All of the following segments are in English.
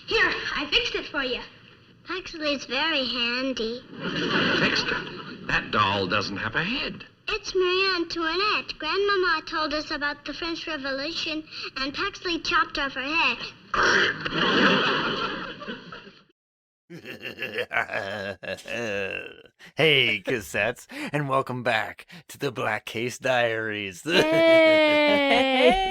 Here, I fixed it for you. Actually, it's very handy. Fixed it? That doll doesn't have a head. It's Marie Antoinette. Grandmama told us about the French Revolution, and Paxley chopped off her head. Hey, cassettes, and welcome back to the Black Case Diaries. Hey!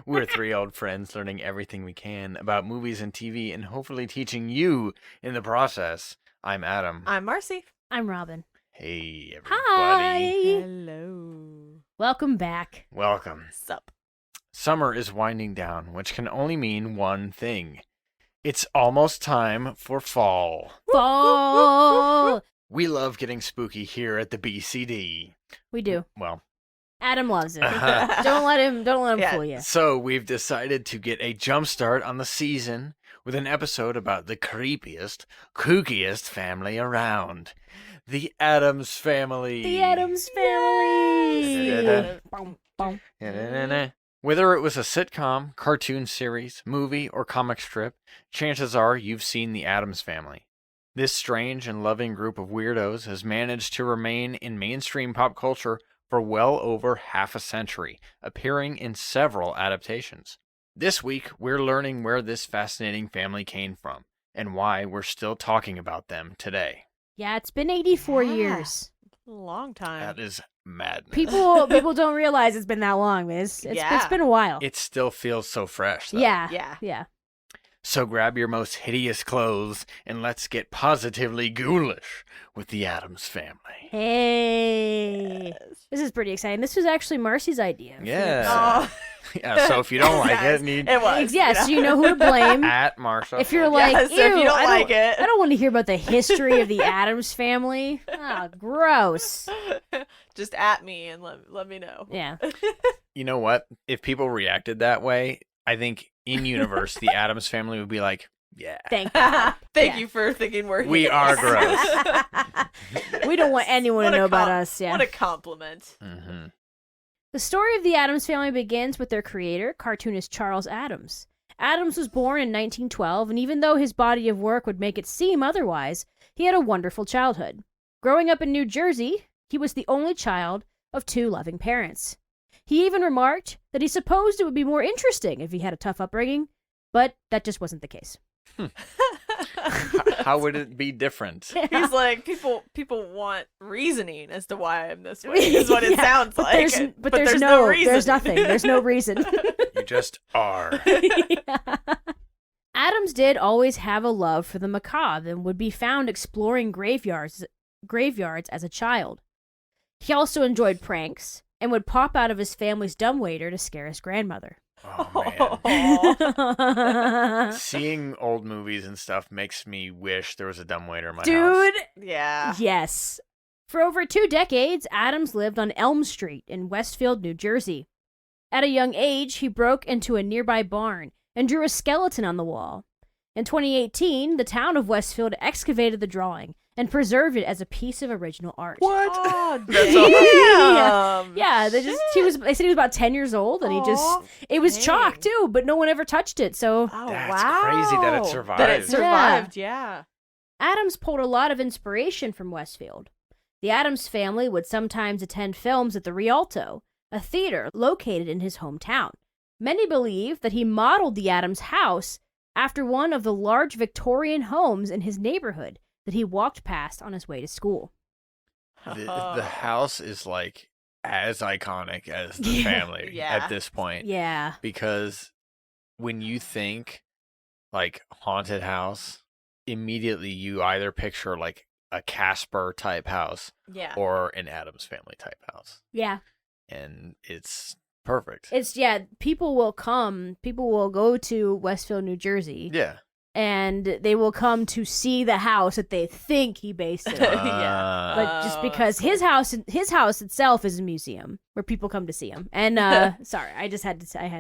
We're three old friends learning everything we can about movies and TV and hopefully teaching you in the process. I'm Adam. I'm Marcy. I'm Robin. Hey, everybody. Hi. Hello. Welcome back. Welcome. Sup? Summer is winding down, which can only mean one thing. It's almost time for fall. Fall. We love getting spooky here at the BCD. We do. Well, Adam loves it. Uh-huh. Don't let him Yeah. fool you. so we've decided to get a jump start on the season with an episode about the creepiest, kookiest family around. The Addams Family. The Addams Family. Da-da-da. Boom, boom. Na-na-na-na. Whether it was a sitcom, cartoon series, movie, or comic strip, chances are you've seen The Addams Family. This strange and loving group of weirdos has managed to remain in mainstream pop culture for well over half a century, appearing in several adaptations. This week, we're learning where this fascinating family came from, and why we're still talking about them today. Yeah, it's been 84 Yeah. years. A long time. That is madness. People don't realize it's been that long, Miss. It's been a while. It still feels so fresh, though. Yeah. Yeah. So grab your most hideous clothes and let's get positively ghoulish with the Addams Family. Hey. Yes. This is pretty exciting. This was actually Marcy's idea. Yeah. Oh. Yeah, so if you don't like Yes, it, need it was. Yes, you know who to blame. at Marsha. If you're like, Yes, ew, if you don't I like it. I don't want to hear about the history of the Addams Family. Ah, gross. Just at me and let me know. Yeah. You know what? If people reacted that way, I think in universe the Addams Family would be like, yeah. Thank God. Thank Yeah. you for thinking we're We are gross. We don't want anyone What to a know about com- us. Yeah. What a compliment. Mm-hmm. The story of the Addams Family begins with their creator, cartoonist Charles Addams. Addams was born in 1912, and even though his body of work would make it seem otherwise, he had a wonderful childhood. Growing up in New Jersey, he was the only child of two loving parents. He even remarked that he supposed it would be more interesting if he had a tough upbringing, but that just wasn't the case. How would it be different? He's like, people want reasoning as to why I'm this way, is what it Yeah, sounds but like. there's no reason. There's nothing. There's no reason. You just are. Addams did always have a love for the macabre and would be found exploring graveyards as a child. He also enjoyed pranks and would pop out of his family's dumbwaiter to scare his grandmother. Oh, Aw. man. Seeing old movies and stuff makes me wish there was a dumbwaiter in my house. Dude, Yeah. yes. For over 2 decades, Addams lived on Elm Street in Westfield, New Jersey. At a young age, he broke into a nearby barn and drew a skeleton on the wall. In 2018, the town of Westfield excavated the drawing and preserved it as a piece of original art. What? Oh, That's damn. Yeah, they said he was about 10 years old, and it was chalk dang. too, but no one ever touched it, so Oh, That's wow. crazy that it survived. That it survived, yeah. Addams pulled a lot of inspiration from Westfield. The Addams family would sometimes attend films at the Rialto, a theater located in his hometown. Many believe that he modeled the Addams house after one of the large Victorian homes in his neighborhood that he walked past on his way to school. The house is like as iconic as the Yeah. family Yeah. at this point. Yeah. Because when you think like haunted house, immediately you either picture like a Casper type house Yeah. or an Addams Family type house. Yeah. And it's perfect. People will go to Westfield, New Jersey, Yeah. and they will come to see the house that they think he based it on. Yeah. But just Oh, because that's his house itself is a museum where people come to see him. And sorry, I had to say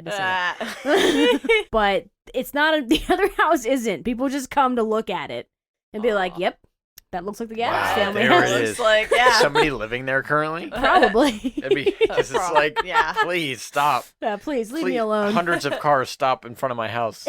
it. But it's not the other house isn't. People just come to look at it and be like, Aw. "Yep, that looks like the Addams Wow, Family there house. it Looks is. like, Is yeah. somebody living there currently? Probably. That'd be, because it's like, Yeah. please stop. Yeah, please leave Please, me alone. Hundreds of cars stop in front of my house.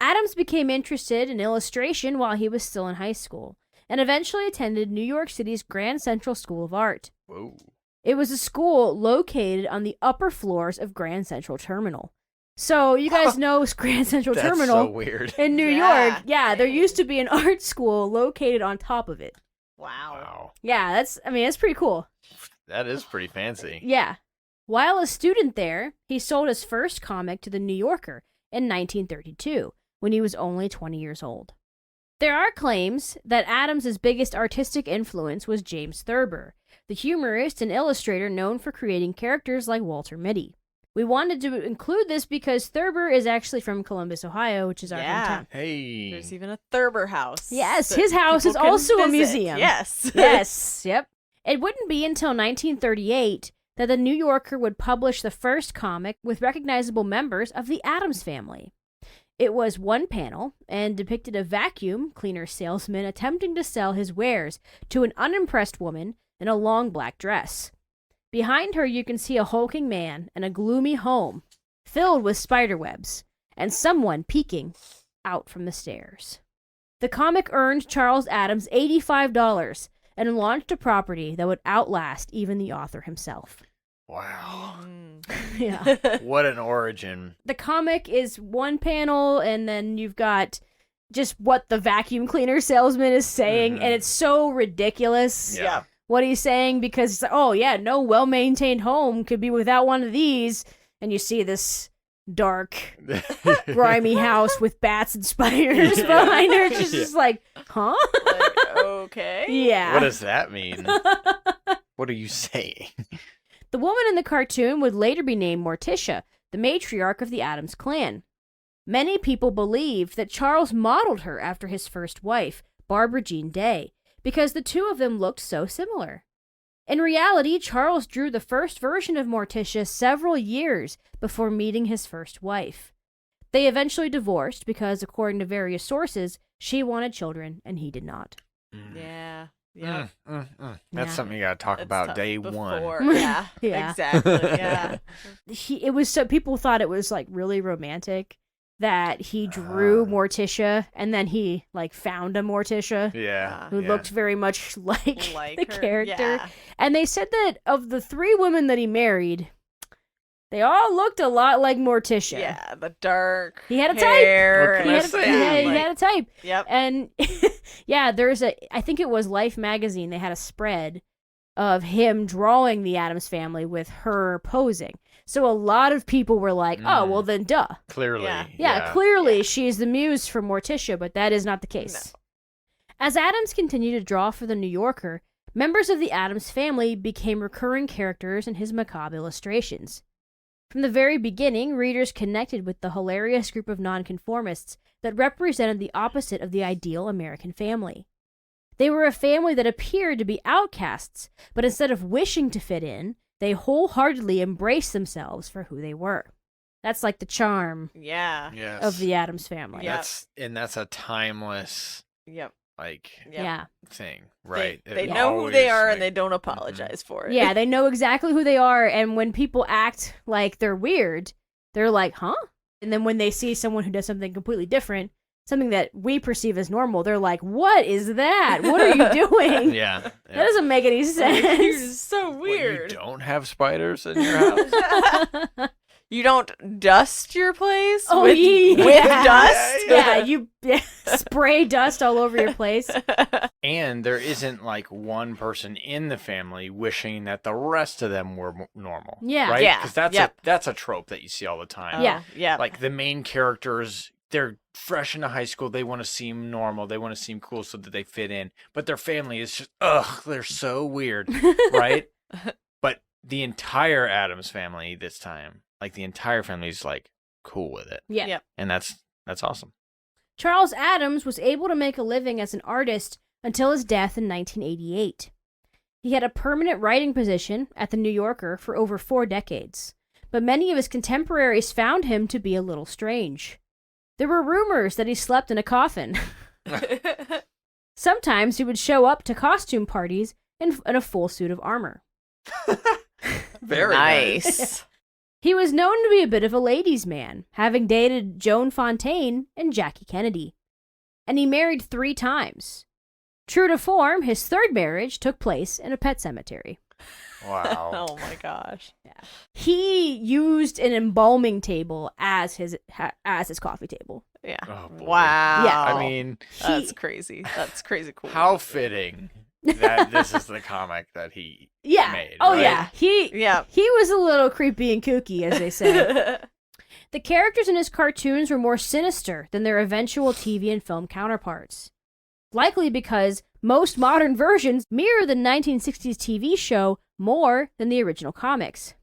Addams became interested in illustration while he was still in high school, and eventually attended New York City's Grand Central School of Art. Whoa. It was a school located on the upper floors of Grand Central Terminal. So you guys know Grand Central That's Terminal so weird. in New Yeah. York. Yeah, there Dang. used to be an art school located on top of it. Wow. Wow. Yeah, that's pretty cool. That is pretty fancy. Yeah. While a student there, he sold his first comic to the New Yorker in 1932, when he was only 20 years old. There are claims that Addams' biggest artistic influence was James Thurber, the humorist and illustrator known for creating characters like Walter Mitty. We wanted to include this because Thurber is actually from Columbus, Ohio, which is our Yeah. hometown. Hey. There's even a Thurber house. Yes, that his house people is can also a visit. museum. Yes. Yes, yep. It wouldn't be until 1938 that the New Yorker would publish the first comic with recognizable members of the Addams Family. It was one panel and depicted a vacuum cleaner salesman attempting to sell his wares to an unimpressed woman in a long black dress. Behind her, you can see a hulking man and a gloomy home filled with spider webs and someone peeking out from the stairs. The comic earned Charles Addams $85 and launched a property that would outlast even the author himself. Wow. Yeah. What an origin. The comic is one panel, and then you've got just what the vacuum cleaner salesman is saying, Mhm. and it's so ridiculous Yeah. what he's saying because it's like, oh yeah, no well-maintained home could be without one of these, and you see this dark, grimy house with bats and spiders behind her. It's just like, huh? Like, okay. Yeah. What does that mean? What are you saying? The woman in the cartoon would later be named Morticia, the matriarch of the Addams clan. Many people believed that Charles modeled her after his first wife, Barbara Jean Day, because the two of them looked so similar. In reality, Charles drew the first version of Morticia several years before meeting his first wife. They eventually divorced because, according to various sources, she wanted children and he did not. Yeah. Yeah. Yeah. That's something you gotta talk That's about tough day before. one. Yeah. Yeah. Exactly. Yeah. It was so people thought it was like really romantic that he drew Morticia and then he like found a Morticia Yeah. who yeah. looked very much like, the her. character. Yeah. And they said that of the 3 women that he married, they all looked a lot like Morticia. Yeah. The dark. He had a type. hair What can He I had, and- say? he like- had a type. Yep. And yeah, I think it was Life magazine, they had a spread of him drawing the Addams Family with her posing. So a lot of people were like, oh, well then duh. Clearly. Yeah. Yeah, clearly she's the muse for Morticia, but that is not the case. As Addams continued to draw for the New Yorker, members of the Addams Family became recurring characters in his macabre illustrations. From the very beginning, readers connected with the hilarious group of nonconformists that represented the opposite of the ideal American family. They were a family that appeared to be outcasts, but instead of wishing to fit in, they wholeheartedly embraced themselves for who they were. That's like the charm Yeah. Yes. of the Addams Family. Yeah. That's a timeless Yep. like Yep. Yeah. thing, right? They It know who they always are and make- they don't apologize for it. Yeah, they know exactly who they are, and when people act like they're weird, they're like, huh? And then when they see someone who does something completely different, something that we perceive as normal, they're like, what is that? What are you doing? Yeah. That doesn't make any You're sense. so What, weird. you don't have spiders in your house? You don't dust your place Oh, with, yeah. with dust? Yeah, you spray dust all over your place. And there isn't like one person in the family wishing that the rest of them were normal. Yeah. Right? Yeah, Because yep. that's a trope that you see all the time. Yeah. Yeah. Like the main characters, they're fresh into high school. They want to seem normal. They want to seem cool so that they fit in. But their family is just, they're so weird. Right? But the entire Addams family this time, like the entire family is like cool with it. Yeah. Yep. And that's awesome. Charles Addams was able to make a living as an artist until his death in 1988. He had a permanent writing position at the New Yorker for over 4 decades, but many of his contemporaries found him to be a little strange. There were rumors that he slept in a coffin. Sometimes he would show up to costume parties in a full suit of armor. Very nice. nice. He was known to be a bit of a ladies' man, having dated Joan Fontaine and Jackie Kennedy. And he married 3 times. True to form, his 3rd marriage took place in a pet cemetery. Wow. Oh my gosh. He used an embalming table as his coffee table. Yeah. Oh, boy. Wow. Yeah. I mean, That's crazy. That's crazy cool. how fitting that this is the comic that he Yeah. made. Oh right? yeah. Yeah. He was a little creepy and kooky, as they say. The characters in his cartoons were more sinister than their eventual TV and film counterparts. Likely because most modern versions mirror the 1960s TV show more than the original comics.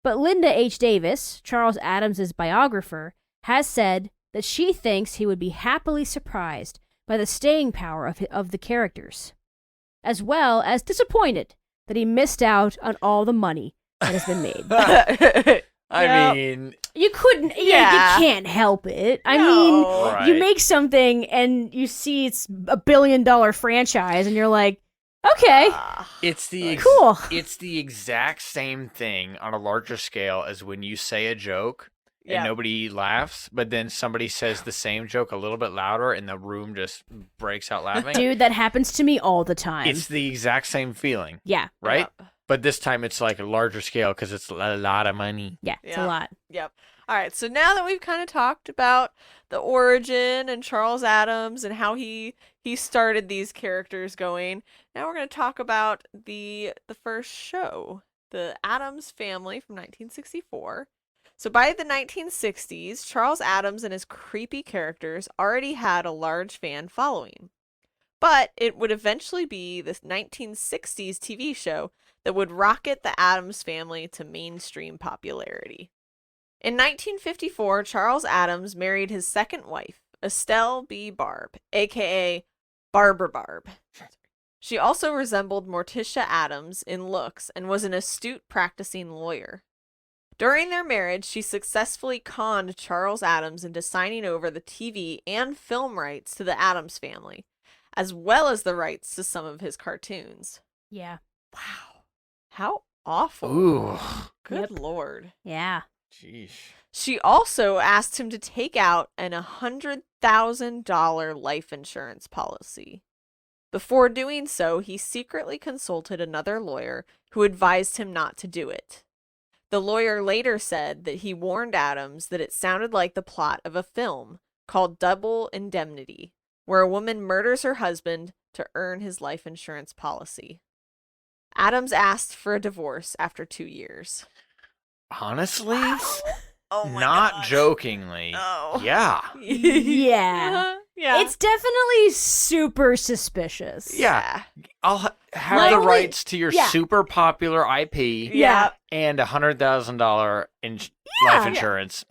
But Linda H. Davis, Charles Addams' biographer, has said that she thinks he would be happily surprised by the staying power of the characters, as well as disappointed that he missed out on all the money that has been made. I mean, You couldn't, Yeah. you can't help it. I No. mean, Right. you make something and you see it's $1 billion franchise and you're like, okay, it's the cool. It's the exact same thing on a larger scale as when you say a joke and Yeah. nobody laughs, but then somebody says the same joke a little bit louder and the room just breaks out laughing. Dude, that happens to me all the time. It's the exact same feeling, Yeah, right? Yep. But this time it's like a larger scale because it's a lot of money. yeah, it's Yeah. a lot. Yep. All right. So now that we've kind of talked about the origin and Charles Addams and how he started these characters going, now we're going to talk about the first show, the Addams Family from 1964. So by the 1960s, Charles Addams and his creepy characters already had a large fan following. But it would eventually be this 1960s TV show that would rocket the Addams Family to mainstream popularity. In 1954, Charles Addams married his second wife, Estelle B. Barb, aka Barber Barb. She also resembled Morticia Addams in looks and was an astute practicing lawyer. During their marriage, she successfully conned Charles Addams into signing over the TV and film rights to the Addams Family, as well as the rights to some of his cartoons. Yeah. Wow. How awful. Ooh. Good Yep. Lord. Yeah. Jeez. She also asked him to take out an $100,000 life insurance policy. Before doing so, he secretly consulted another lawyer who advised him not to do it. The lawyer later said that he warned Addams that it sounded like the plot of a film called Double Indemnity, where a woman murders her husband to earn his life insurance policy. Addams asked for a divorce after 2 years. Honestly, Oh my not gosh. jokingly. Oh. Yeah. Yeah. Yeah. It's definitely super suspicious. Yeah. I'll have Like- the rights to your yeah. super popular IP Yeah. and $100,000 in Yeah. life insurance.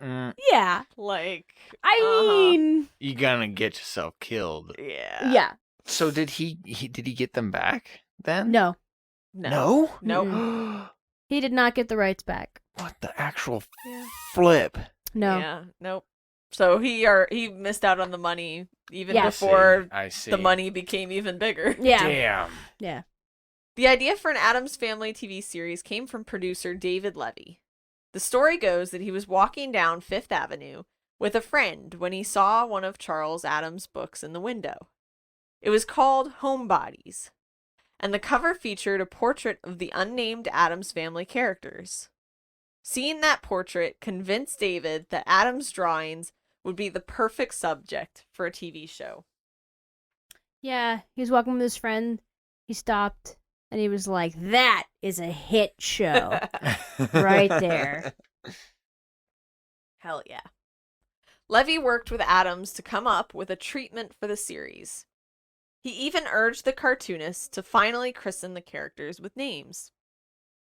Yeah. Like, I mean, You're gonna get yourself killed. yeah. yeah. So did he get them back then? No. No. No? Nope. He did not get the rights back. What the actual Yeah. flip? No. Yeah. Nope. So he missed out on the money even Yeah. before I see. the money became even bigger. Yeah. Damn. Yeah. The idea for an Addams Family TV series came from producer David Levy. The story goes that he was walking down Fifth Avenue with a friend when he saw one of Charles Addams' books in the window. It was called Homebodies, and the cover featured a portrait of the unnamed Addams Family characters. Seeing that portrait convinced David that Addams' drawings would be the perfect subject for a TV show. Yeah. He was walking with his friend. He stopped and he was like, that is a hit show. Right there. Hell yeah. Levy worked with Addams to come up with a treatment for the series. He even urged the cartoonists to finally christen the characters with names.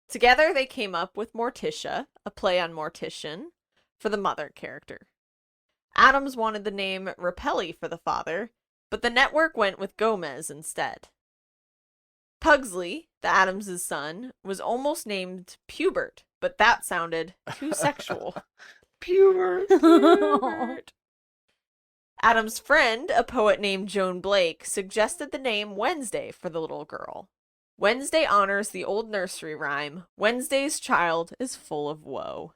Together they came up with Morticia, a play on mortician, for the mother character. Addams wanted the name Rapelli for the father, but the network went with Gomez instead. Pugsley, the Addams' son, was almost named Pubert, but that sounded too sexual. Pure. Pubert. Adam's friend, a poet named Joan Blake, suggested the name Wednesday for the little girl. Wednesday honors the old nursery rhyme, Wednesday's child is full of woe.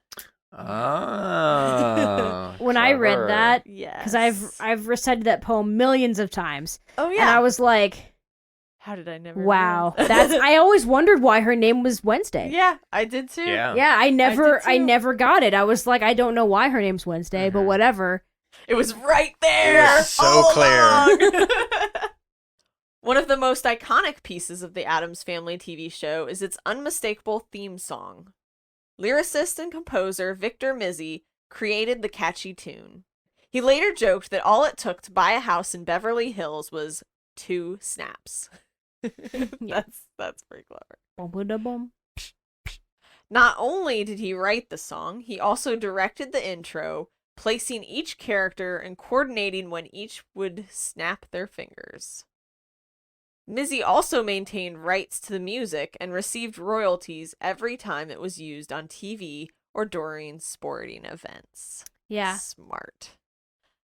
Oh. When I read clever. that, Yes. because I've recited that poem millions of times, Oh, yeah. and I was like, How did I never wow, know? that's. I always wondered why her name was Wednesday. Yeah, I did too. Yeah. Yeah, I too. never got it. I was like, I don't know why her name's Wednesday, but Mhm. whatever. It was right there. It was so all clear. along. One of the most iconic pieces of the Addams Family TV show is its unmistakable theme song. Lyricist and composer Victor Mizzi created the catchy tune. He later joked that all it took to buy a house in Beverly Hills was 2 snaps. That's pretty clever. Bum-ba-da-bum. Not only did he write the song, he also directed the intro, placing each character and coordinating when each would snap their fingers. Mizzi also maintained rights to the music and received royalties every time it was used on TV or during sporting events. Yeah. Smart.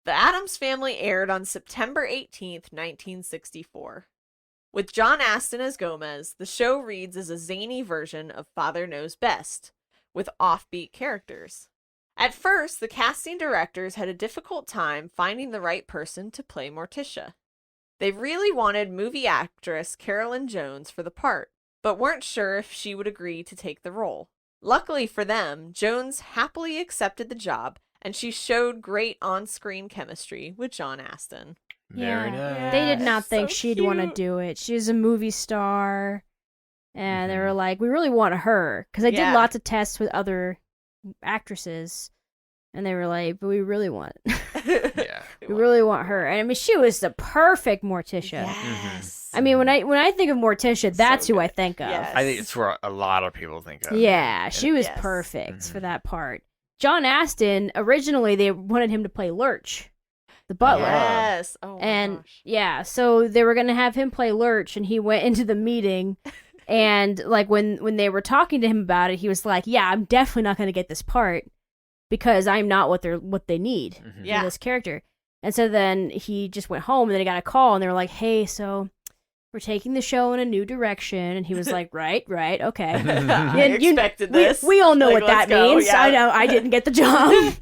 The Addams Family aired on September 18th, 1964. With John Astin as Gomez, the show reads as a zany version of Father Knows Best, with offbeat characters. At first, the casting directors had a difficult time finding the right person to play Morticia. They really wanted movie actress Carolyn Jones for the part, but weren't sure if she would agree to take the role. Luckily for them, Jones happily accepted the job, and she showed great on-screen chemistry with John Astin. Very Yeah. nice. They did not so think she'd want to cute. do it. She's a movie star. And they Mhm. were like, we really want her. Because I did Yeah. lots of tests with other actresses. And they were like, but we really want Yeah. we really want her. And I mean, she was the perfect Morticia. Yes. I mean, when I think of Morticia, that's So who I good. think of. Yes. I think it's where a lot of people think of. Yeah, she was Yes. perfect Mhm. for that part. John Astin, originally they wanted him to play Lurch, the butler. Yes. Oh my And gosh. yeah, so they were gonna have him play Lurch, and he went into the meeting, and like when they were talking to him about it, he was like, "Yeah, I'm definitely not gonna get this part because I'm not what they need Mhm. Yeah. for this character." And so then he just went home, and then he got a call, and they were like, "Hey, so we're taking the show in a new direction," and he was like, "Right, okay." I And you- expected this. We all know Like, what that let's go, means. yeah. I know I didn't get the job.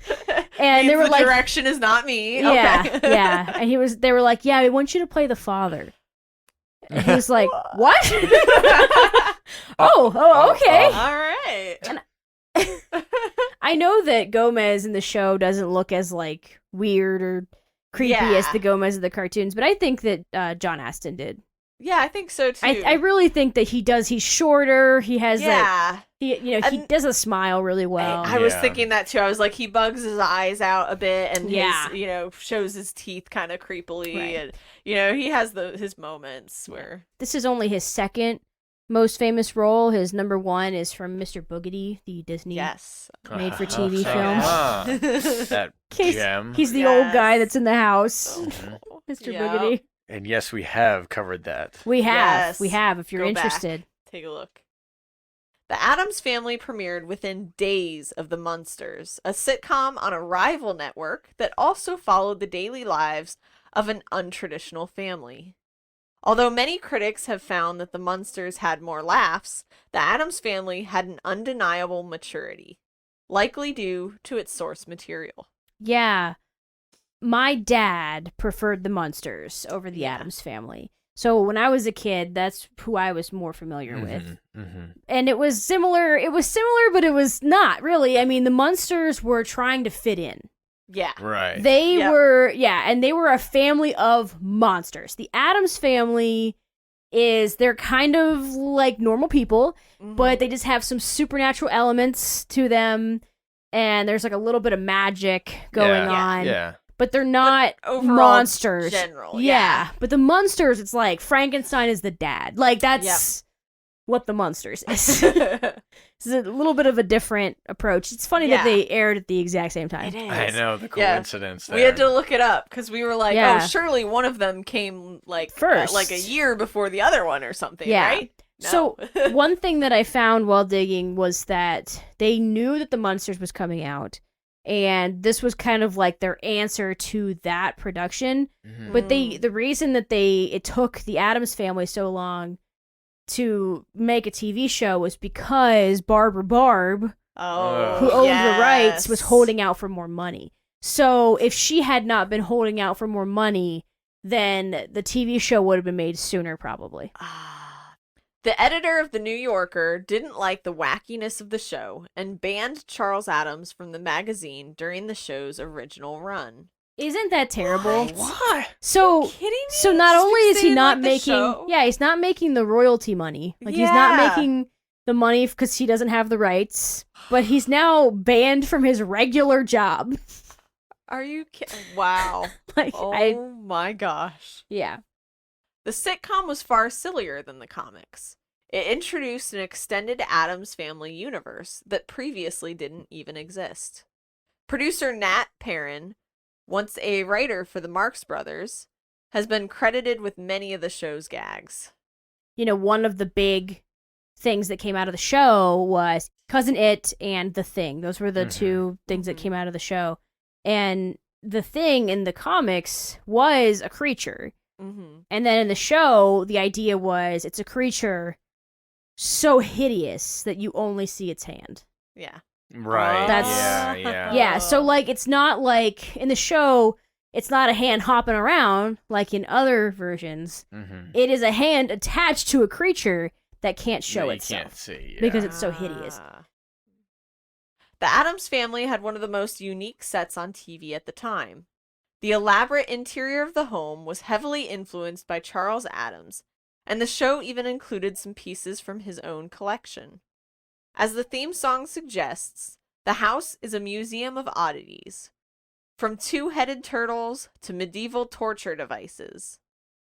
And they Means were the like, direction is not me. yeah, Okay. yeah. And they were like, yeah, we want you to play the father. And he was like, what? oh, okay. All right. I know that Gomez in the show doesn't look as like weird or creepy as Yeah. the Gomez of the cartoons, but I think that John Astin did. Yeah, I think so too. I really think that he does. He's shorter. He has yeah. he he And- does a smile really well. I was Yeah. thinking that too. I was like, he bugs his eyes out a bit, and Yeah. his, shows his teeth kind of creepily, Right. and he has his moments where. This is only his second most famous role. His number one is from Mr. Boogedy, the Disney Yes. made for TV Uh-huh. film. Ah, that He's- gem. He's the old guy Yes. that's in the house, Mhm. Mr. Yeah. Boogedy. And yes, we have covered that. We Yes. have. If you're Go back. interested, Take a look. The Addams Family premiered within days of The Munsters, a sitcom on a rival network that also followed the daily lives of an untraditional family. Although many critics have found that The Munsters had more laughs, The Addams Family had an undeniable maturity, likely due to its source material. yeah. My dad preferred the Munsters over the Yeah. Addams Family. So when I was a kid, that's who I was more familiar with. Mm-hmm. And it was similar. It was similar, but it was not really. I mean, the Munsters were trying to fit in. Yeah. Right. They Yep. were, yeah, and they were a family of monsters. The Addams Family they're kind of like normal people, Mhm. but they just have some supernatural elements to them, and there's like a little bit of magic going Yeah. on. Yeah. But they're not overall monsters. general, yeah. yeah. But the Munsters, it's like Frankenstein is the dad. Like that's what the Munsters is. It's a little bit of a different approach. It's funny that Yeah. they aired at the exact same time. It is. I know the Yeah. coincidence there. We had to look it up because we were like, Yeah. oh, surely one of them came like First. like a year before the other one or something, Yeah. right? So No. one thing that I found while digging was that they knew that the Munsters was coming out, And this was kind of like their answer to that production. Mhm. But the reason that it took the Addams Family so long to make a TV show was because Barbara Barb, Oh, who owned the rights, yes. was holding out for more money. So if she had not been holding out for more money, then the TV show would have been made sooner, probably. The editor of The New Yorker didn't like the wackiness of the show and banned Charles Addams from the magazine during the show's original run. Isn't that terrible? What? So, Kidding me? so not Just only is he saying, not like, the making, show? he's not making the royalty money. Like he's not Yeah. making the money because he doesn't have the rights, but he's now banned from his regular job. Are you kidding? Wow. Like Oh my gosh. yeah. The sitcom was far sillier than the comics. It introduced an extended Addams Family universe that previously didn't even exist. Producer Nat Perrin, once a writer for the Marx Brothers, has been credited with many of the show's gags. You know, one of the big things that came out of the show was Cousin It and The Thing. Those were the two things that came out of the show. And The Thing in the comics was a creature. Mm-hmm. And then in the show, the idea was it's a creature so hideous that you only see its hand. Yeah. Right. That's- yeah. Yeah, so like it's not like in the show, it's not a hand hopping around like in other versions. Mm-hmm. It is a hand attached to a creature that can't show you itself can't see. Yeah. because it's so hideous. The Addams Family had one of the most unique sets on TV at the time. The elaborate interior of the home was heavily influenced by Charles Addams, and the show even included some pieces from his own collection. As the theme song suggests, the house is a museum of oddities, from two-headed turtles to medieval torture devices.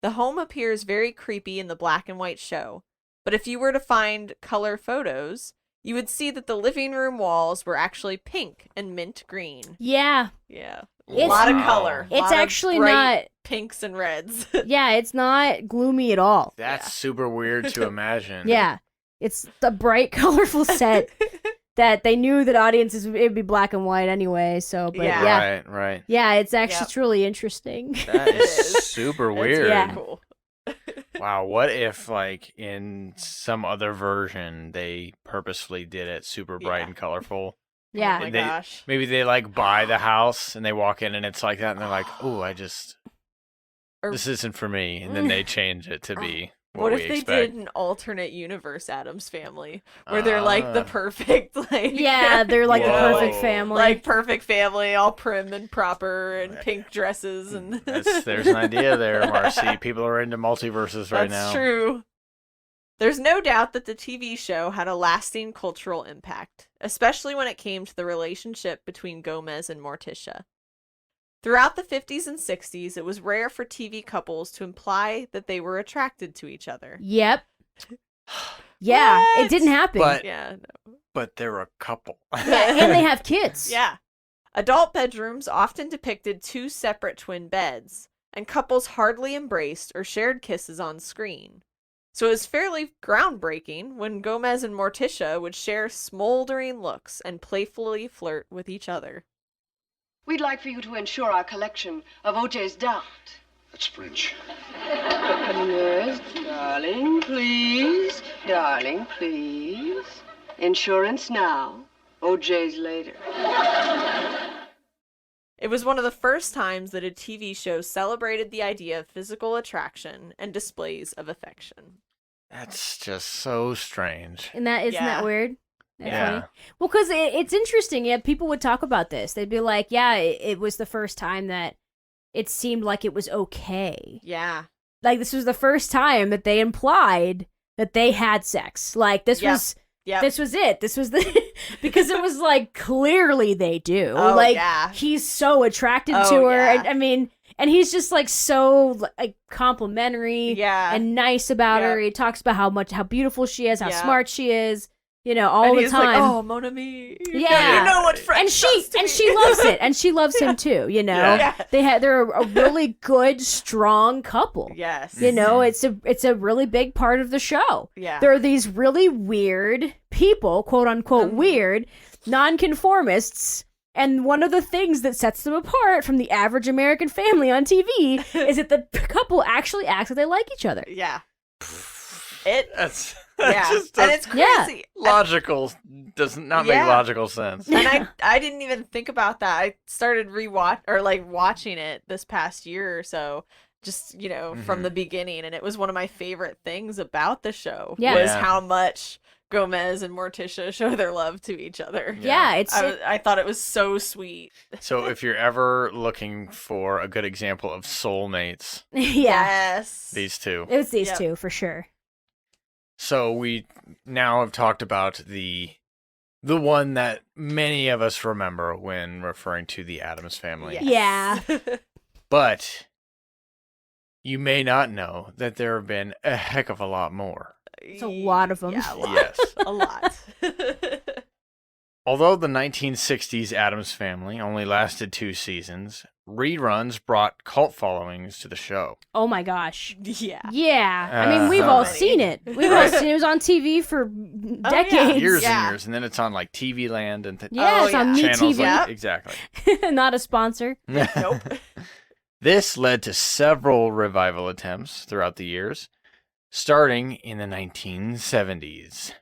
The home appears very creepy in the black and white show, but if you were to find color photos, you would see that the living room walls were actually pink and mint green. Yeah. Yeah. A It's- lot of Wow. color. It's Lot of actually bright not pinks and reds. yeah, it's not gloomy at all. That's Yeah. super weird to imagine. Yeah. It's the bright, colorful set that they knew that audiences it'd be black and white anyway, so but Yeah. yeah. Right. Yeah, it's actually Yep. it's really interesting. That It is is. super It's weird. Yeah. cool. Wow, what if like in some other version they purposefully did it super bright Yeah. and colorful? Yeah. Oh my They- gosh. Maybe they like buy the house and they walk in and it's like that and they're like, "Oh, Or this isn't for me." And then they change it to be what what if we they expect. did an alternate universe Addams Family where they're like the Ah. perfect like Yeah, they're like the Whoa. perfect family. like perfect family, all prim and proper and pink dresses and There's an idea there, Marcy. People are into multiverses right now. That's true. There's no doubt that the TV show had a lasting cultural impact, especially when it came to the relationship between Gomez and Morticia. Throughout the 50s and 60s, it was rare for TV couples to imply that they were attracted to each other. Yep. Yeah, What? it didn't happen. But Yeah, but they're a couple. yeah, and they have kids. yeah. Adult bedrooms often depicted two separate twin beds, and couples hardly embraced or shared kisses on screen. So it was fairly groundbreaking when Gomez and Morticia would share smoldering looks and playfully flirt with each other. We'd like for you to insure our collection of O.J.'s Dart. That's French. Yes, darling, please. Darling, please. Insurance now. O.J.'s later. It was one of the first times that a TV show celebrated the idea of physical attraction and displays of affection. That's just so strange. And that isn't Yeah. that weird? That's Yeah. funny. Well, because it's interesting. Yeah, people would talk about this. They'd be like, "Yeah, it was the first time that it seemed like it was okay. Yeah. Like this was the first time that they implied that they had sex. Like this Yep. was Yep. this was it. This was the because it was like clearly they do. Oh, like yeah. he's so attracted Oh, to her, yeah. and I mean, and he's just like so like complimentary Yeah. and nice about her. Yep. He talks about how beautiful she is, how Yep. smart she is. You know, all and the he's time. like, oh, mon ami. Yeah. You know what French and does to me." she loves it, and she loves him too. You know, Yeah. they're a really good, strong couple. Yes. You know, it's a really big part of the show. Yeah. There are these really weird people, quote unquote weird, nonconformists And one of the things that sets them apart from the average American family on TV is that the couple actually acts like they like each other. Yeah. That's Yeah. just And it's crazy. logical. Does not make Yeah. logical sense. And I didn't even think about that. I started watching it this past year or so, just, from the beginning, and it was one of my favorite things about the show Yeah. was Yeah. how much Gomez and Morticia show their love to each other. Yeah, I thought it was so sweet. So if you're ever looking for a good example of soulmates, yeah. Yes. these two. It was these Yep. two for sure. So we now have talked about the one that many of us remember when referring to the Addams Family. Yes. Yeah. But you may not know that there have been a heck of a lot more. It's a lot of them. Yeah, a lot. Yes. A lot. Although the 1960s Addams Family only lasted 2 seasons, reruns brought cult followings to the show. Oh my gosh. Yeah. Yeah. I mean, we've So all many. seen it. We've all seen it. It was on TV for decades. Years Yeah. and years, and then it's on like TV Land and Yeah, Oh, it's on yeah. Me channels. TV. Yeah. Exactly. Not a sponsor. Nope. This led to several revival attempts throughout the years, starting in the 1970s.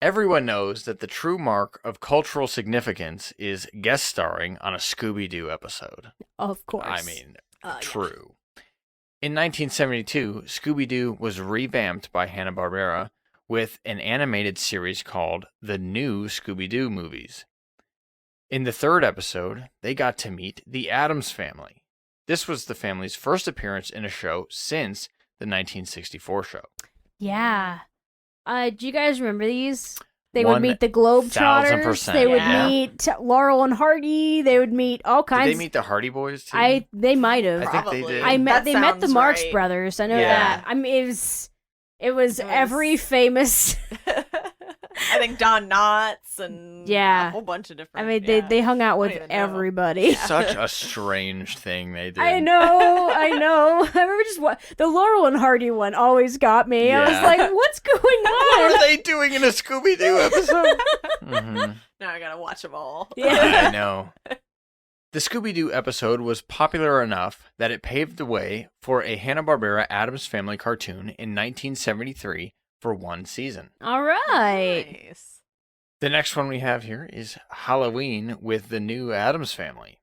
Everyone knows that the true mark of cultural significance is guest starring on a Scooby-Doo episode. Of course. I mean, Yeah. true. In 1972, Scooby-Doo was revamped by Hanna-Barbera with an animated series called The New Scooby-Doo Movies. In the 3rd episode, they got to meet the Addams Family. This was the family's first appearance in a show since the 1964 show. Yeah. Do you guys remember these? They would meet the 1000%, Globetrotters. They would yeah. meet Laurel and Hardy. They would meet all kinds. Did they meet the Hardy Boys too? They might have. I think Probably. they did. They met the sounds Marx right. Brothers. I know Yeah. that. I mean, it was every famous. I think Don Knotts and Yeah. a whole bunch of different. I mean, yeah. they hung out I with don't even know. everybody. Such a strange thing they did. I know. I remember the Laurel and Hardy one always got me. I was Yeah. like, what's going What on? are they doing in a Scooby-Doo episode? Mhm. Now I gotta watch them all. Yeah. I know. The Scooby-Doo episode was popular enough that it paved the way for a Hanna-Barbera Addams Family cartoon in 1973 for 1 season. All right. Nice. The next one we have here is Halloween with the new Addams Family.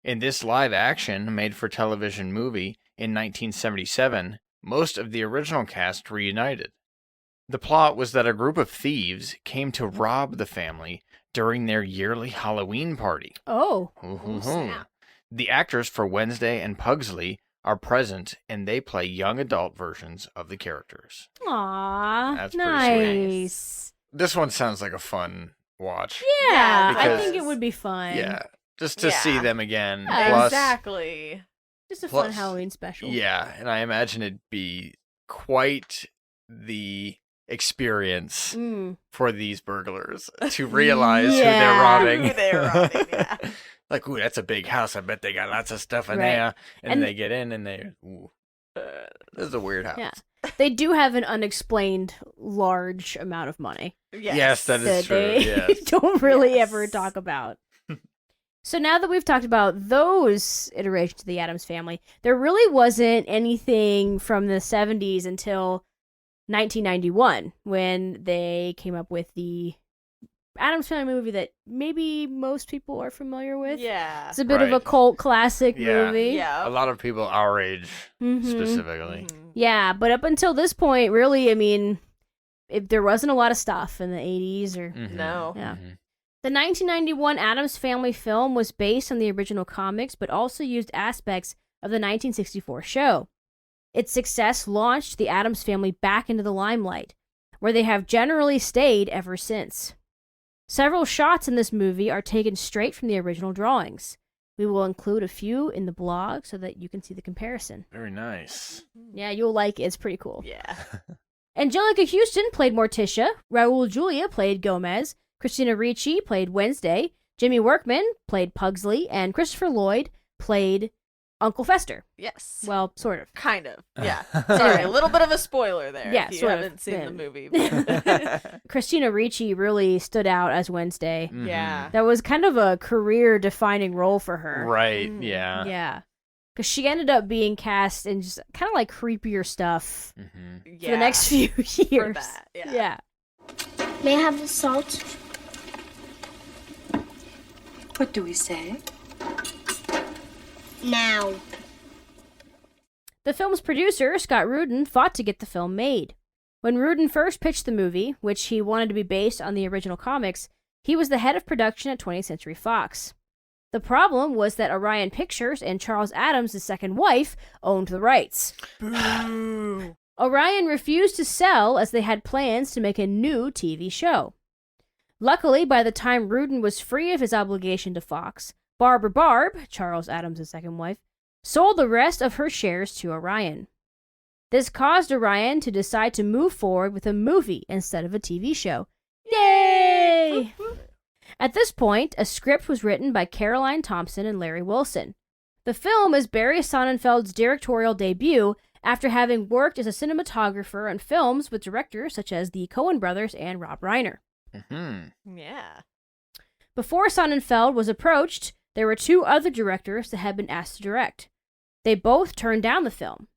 In this live-action, made-for-television movie in 1977, most of the original cast reunited. The plot was that a group of thieves came to rob the family during their yearly Halloween party. Oh. snap. The actors for Wednesday and Pugsley are present, and they play young adult versions of the characters. Aw. That's pretty sweet. Nice. This one sounds like a fun watch. Yeah, I Because- think it would be fun. Yeah, just to see Yeah. them again. Yeah, Plus, Exactly. Just a fun Plus- Halloween special. yeah, and I imagine it'd be quite the experience Mm. for these burglars to realize Yeah. who they're robbing. Who they're robbing, yeah. Like, ooh, that's a big house. I bet they got lots of stuff in Right. there. And, And- they get in and they, ooh, this is a weird house. Yeah. They do have an unexplained large amount of money Yes, that is that true. they Yes. don't really Yes. ever talk about. So now that we've talked about those iterations of the Addams Family, there really wasn't anything from the 70s until 1991 when they came up with the Addams Family movie that maybe most people are familiar with. Yeah. It's a bit of a Right. cult classic Yeah. movie. Yeah. A lot of people our age, Mhm. specifically. Mhm. Yeah, but up until this point, really, I mean, there wasn't a lot of stuff in the 80s or. Mhm. No. Yeah. Mhm. The 1991 Addams Family film was based on the original comics, but also used aspects of the 1964 show. Its success launched the Addams Family back into the limelight, where they have generally stayed ever since. Several shots in this movie are taken straight from the original drawings. We will include a few in the blog so that you can see the comparison. Very nice. Yeah, you'll like it. It's pretty cool. Yeah. Angelica Houston played Morticia, Raul Julia played Gomez, Christina Ricci played Wednesday, Jimmy Workman played Pugsley, and Christopher Lloyd played Uncle Fester. Yes. Well, sort of. Kind of. Yeah. Sorry, a little bit of a spoiler there. Yeah, if you sort of. haven't seen Yeah. the movie. But... Christina Ricci really stood out as Wednesday. Mhm. Yeah. That was kind of a career-defining role for her. Right, Mm. yeah. Yeah. Because she ended up being cast in just kind of like creepier stuff Mhm. for the next few years. For that, yeah. Yeah. May I have the salt? What do we say? Now. The film's producer, Scott Rudin, fought to get the film made. When Rudin first pitched the movie, which he wanted to be based on the original comics, he was the head of production at 20th Century Fox. The problem was that Orion Pictures and Charles Addams' second wife owned the rights. Boo. Orion refused to sell as they had plans to make a new TV show. Luckily, by the time Rudin was free of his obligation to Fox, Barbara Barb, Charles Addams' second wife, sold the rest of her shares to Orion. This caused Orion to decide to move forward with a movie instead of a TV show. Yay! At this point, a script was written by Caroline Thompson and Larry Wilson. The film is Barry Sonnenfeld's directorial debut after having worked as a cinematographer on films with directors such as the Coen brothers and Rob Reiner. Mm-hmm. Yeah. Before Sonnenfeld was approached, there were two other directors that had been asked to direct. They both turned down the film.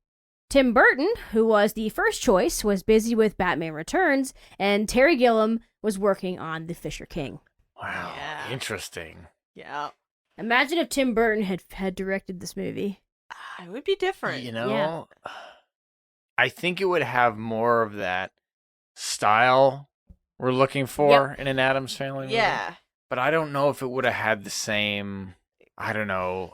Tim Burton, who was the first choice, was busy with Batman Returns, and Terry Gilliam was working on The Fisher King. Wow, Yeah. interesting. Yeah. Imagine if Tim Burton had directed this movie. It would be different. You know, I think it would have more of that style we're looking for in an Addams Family movie. Yeah. But I don't know if it would have had the same, I don't know,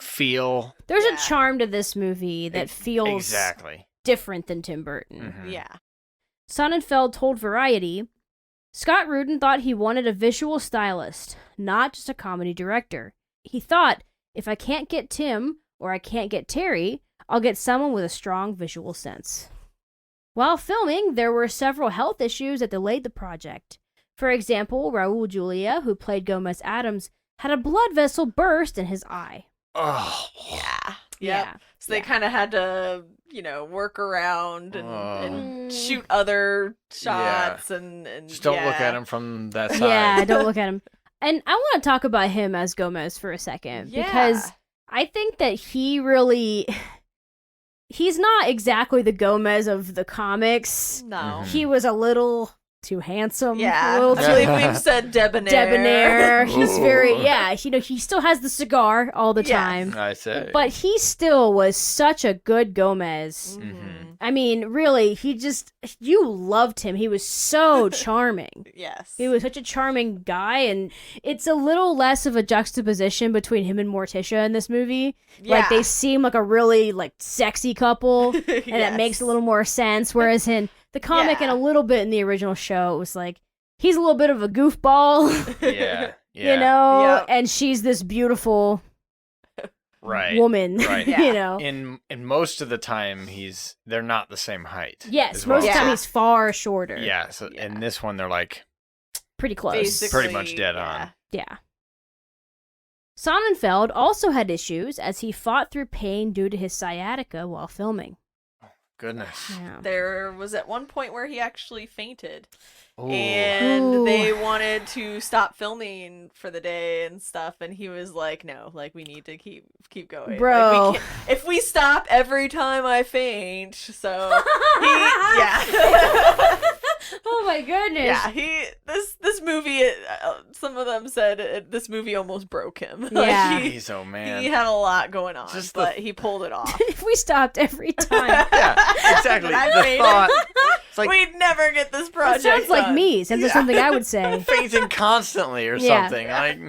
feel. There's Yeah. a charm to this movie that feels Exactly. different than Tim Burton. Mhm. Yeah. Sonnenfeld told Variety, Scott Rudin thought he wanted a visual stylist, not just a comedy director. He thought, if I can't get Tim or I can't get Terry, I'll get someone with a strong visual sense. While filming, there were several health issues that delayed the project. For example, Raul Julia, who played Gomez Addams, had a blood vessel burst in his eye. Oh, Yeah. Yeah. Yep. So they kind of had to, work around and Oh. shoot other shots and just don't look yeah. at him from that side. Yeah, don't look at him. And I want to talk about him as Gomez for a second, because I think that he's not exactly the Gomez of the comics. No. Mhm. He was a little too handsome. Yeah. A little I too believe we've said debonair. debonair. He's very, Ooh. he still has the cigar all the Yeah. time. I say. But he still was such a good Gomez. Mhm. I mean, really, you loved him. He was so charming. Yes. He was such a charming guy, and it's a little less of a juxtaposition between him and Morticia in this movie. Yeah. Like, they seem like a really, sexy couple, and it Yes. makes a little more sense. Whereas in the comic Yeah. and a little bit in the original show, it was like, he's a little bit of a goofball, yeah. you know? Yep. And she's this beautiful Right. woman, Right. Yeah. you know? In most of the time, they're not the same height. Yes, as most of the well. time Yeah. he's far shorter. Yeah. So Yeah. in this one, they're like, Pretty close. Basically, Pretty much dead on. Yeah. Sonnenfeld also had issues as he fought through pain due to his sciatica while filming. goodness. Yeah. There was at one point where he actually fainted. Ooh. And Ooh. they wanted to stop filming for the day and stuff, and he was like, "No, we need to keep going, Bro. Like, if we stop every time I faint." So yeah, Oh my goodness. yeah. This movie. Some of them said this movie almost broke him. Yeah. Jeez, oh man. he had a lot going on, Just the- but he pulled it off. If we stopped every time. Yeah, exactly. I The fainted. thought. It's like We'd never get this That project. sounds like done. me. Sounds like something I would say. fainting constantly or Yeah. something. Like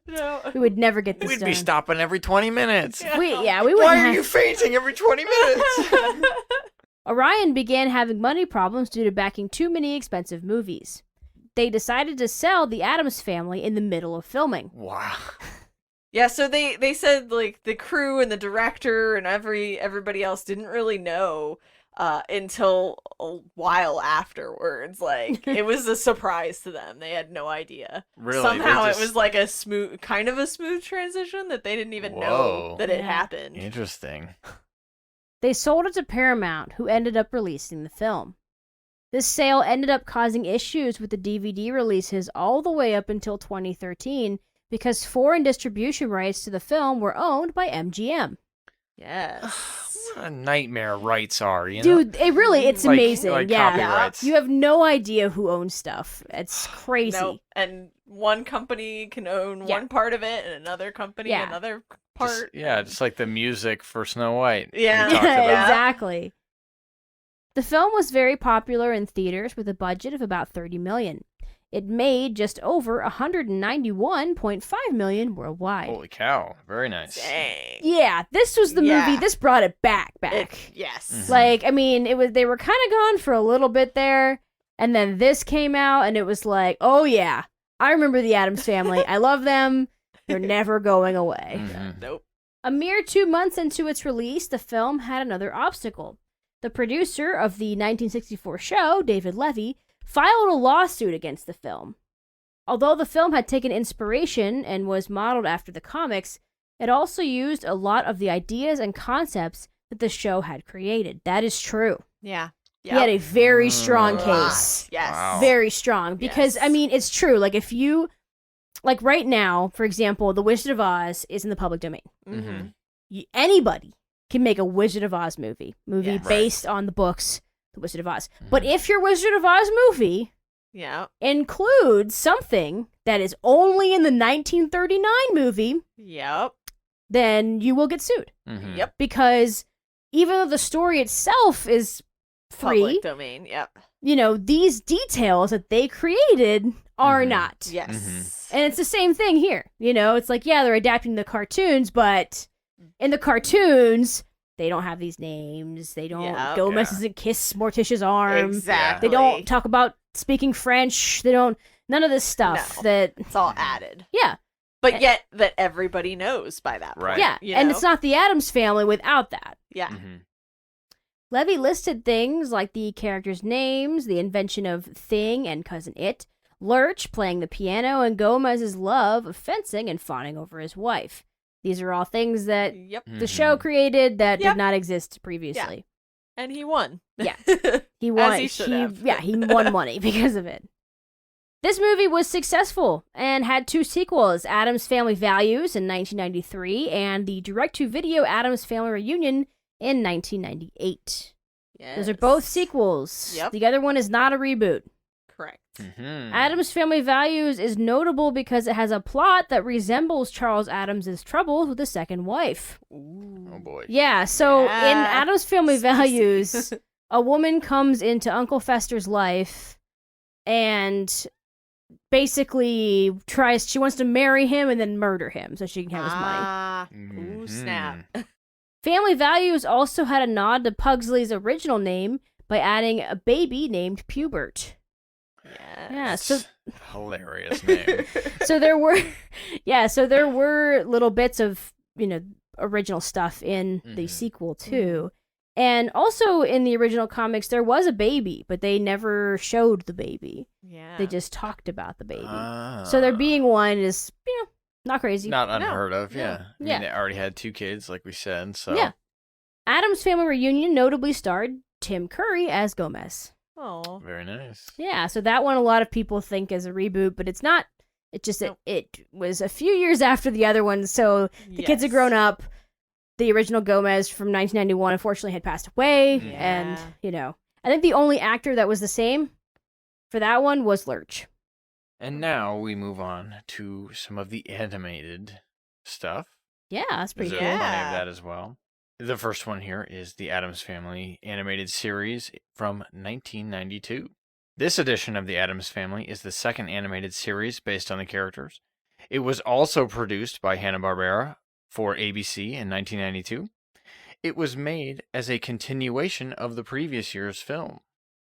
No. We would never get this we'd done. be stopping every 20 minutes. We Why wouldn't are have... you fainting every 20 minutes? Orion began having money problems due to backing too many expensive movies. They decided to sell the Addams Family in the middle of filming. Wow. Yeah, so they said the crew and the director and everybody else didn't really know until a while afterwards. Like, it was a surprise to them. They had no idea. Really? Somehow They it was like a smooth transition that they didn't even know Whoa. that it Yeah. happened. Interesting. They sold it to Paramount, who ended up releasing the film. This sale ended up causing issues with the DVD releases all the way up until 2013 because foreign distribution rights to the film were owned by MGM. Yes. What a nightmare rights are, you know? Dude, it's Like- amazing. like yeah. copyrights. You have no idea who owns stuff. It's crazy. Nope. And one company can own Yeah. one part of it, and another company Yeah. another Just- part. just like the music for Snow White. we Yeah. talked about. Exactly. The film was very popular in theaters with a budget of about $30 million. It made just over $191.5 million worldwide. Holy cow. Very nice. Dang. Yeah, this was the Yeah. movie. This brought it back. Yes. Mhm. Like, I mean, they were kind of gone for a little bit there, and then this came out, and it was like, oh yeah, I remember the Addams Family. I love them. They're never going away. Mhm. Nope. A mere 2 months into its release, the film had another obstacle. The producer of the 1964 show, David Levy, filed a lawsuit against the film. Although the film had taken inspiration and was modeled after the comics, it also used a lot of the ideas and concepts that the show had created. That is true. Yeah. He had a very strong Mm. case. Yes. Wow. Very strong. Because, Yes. I mean, it's true. Like, if you, like, right now, for example, The Wizard of Oz is in the public domain. Mm-hmm. Anybody can make a Wizard of Oz movie Yes. Right. based on the books The Wizard of Oz. But if your Wizard of Oz movie Yeah. includes something that is only in the 1939 movie, Yep. then you will get sued. Mhm. Yep. Because even though the story itself is free, Public domain. Yep. these details that they created are Mhm. not. Yes. And it's the same thing here. It's like, yeah, they're adapting the cartoons, but in the cartoons, they don't have these names. They don't. Yep. Gomez Yeah. doesn't kiss Morticia's arm. Exactly. They don't talk about speaking French. They don't. None of this stuff. No. That. It's all added. Yeah. But yet that everybody knows by that point. Right. Yeah. you And know? it's not the Addams Family without that. Yeah. Mhm. Levy listed things like the characters' names, the invention of Thing and Cousin It, Lurch playing the piano, and Gomez's love of fencing and fawning over his wife. These are all things that Yep. the show created that Yep. did not exist previously. And he won. Yeah. He won. As he should have. Yeah, he won money because of it. This movie was successful and had 2 sequels, Addams Family Values in 1993 and the direct-to-video Addams Family Reunion in 1998. Those are both Yes. sequels. Yep. The other one is not a reboot. Correct. Mhm. Addams Family Values is notable because it has a plot that resembles Charles Addams' troubles with his second wife. Oh boy. Yeah, so in Yeah. Addams Family Spicy. Values, a woman comes into Uncle Fester's life and basically she wants to marry him and then murder him so she can have his money. Ah. Mhm. Ooh, snap. Family Values also had a nod to Pugsley's original name by adding a baby named Pubert. Yes. Yeah, so Hilarious name. so there were little bits of original stuff in the Mhm. sequel too. And also in the original comics there was a baby, but they never showed the baby. Yeah. They just talked about the baby. Ah. So there being one is not crazy. Not unheard of, no. yeah. I mean, Yeah. they already had 2 kids, like we said, so. Yeah. Addams Family Reunion notably starred Tim Curry as Gomez. Oh. Very nice. Yeah, so that one a lot of people think is a reboot, but it's not. It just Nope. it was a few years after the other one, so the kids had grown up. The original Gomez from 1991 unfortunately had passed away, Yeah. and I think the only actor that was the same for that one was Lurch. And now we move on to some of the animated stuff. Yeah, that's pretty There's cool. plenty Yeah. of that as well. The first one here is the Addams Family animated series from 1992. This edition of the Addams Family is the second animated series based on the characters. It was also produced by Hanna-Barbera for ABC in 1992. It was made as a continuation of the previous year's film.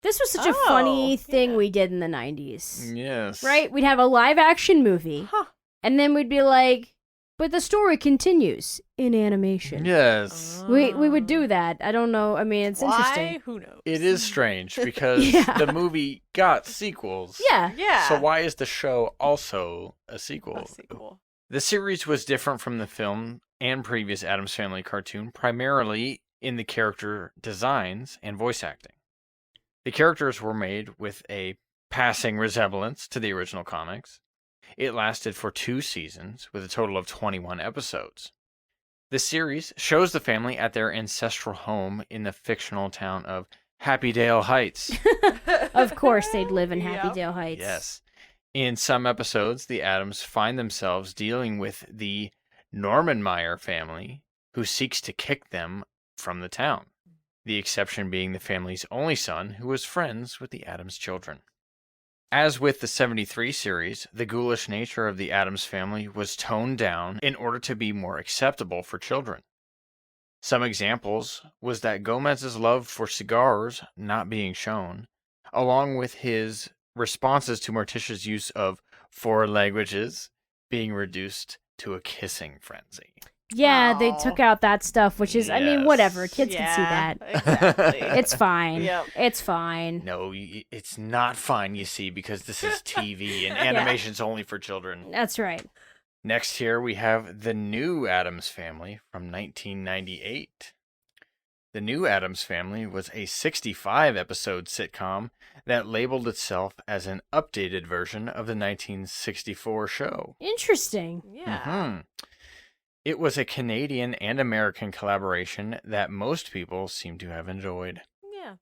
This was such a Oh, funny thing yeah. we did in the 90s. Yes. Right? We'd have a live action movie, Huh. and then we'd be like, But the story continues in animation. Yes. We would do that. I don't know. I mean, it's Why? interesting. Who knows? It is strange because Yeah. the movie got sequels. Yeah. Yeah. So why is the show also a sequel? A sequel. The series was different from the film and previous Addams Family cartoon, primarily in the character designs and voice acting. The characters were made with a passing resemblance to the original comics. It lasted for 2 seasons, with a total of 21 episodes. The series shows the family at their ancestral home in the fictional town of Happydale Heights. Of course, they'd live in Yep. Happydale Heights. Yes. In some episodes, the Addams find themselves dealing with the Normanmeyer family, who seeks to kick them from the town. The exception being the family's only son, who was friends with the Addams children. As with the 73 series, the ghoulish nature of the Addams family was toned down in order to be more acceptable for children. Some examples was that Gomez's love for cigars not being shown, along with his responses to Morticia's use of 4 languages being reduced to a kissing frenzy. Yeah, they Aw. took out that stuff, which is, I mean, Yes. whatever. Kids can see Yeah, that. Exactly. It's fine. Yep. It's fine. No, it's not fine, you see, because this is TV and animation's only for children. That's right. Next here we have The New Addams Family from 1998. The New Addams Family was a 65-episode sitcom that labeled itself as an updated version of the 1964 show. Interesting. Yeah. Mhm. It was a Canadian and American collaboration that most people seem to have enjoyed. Yeah.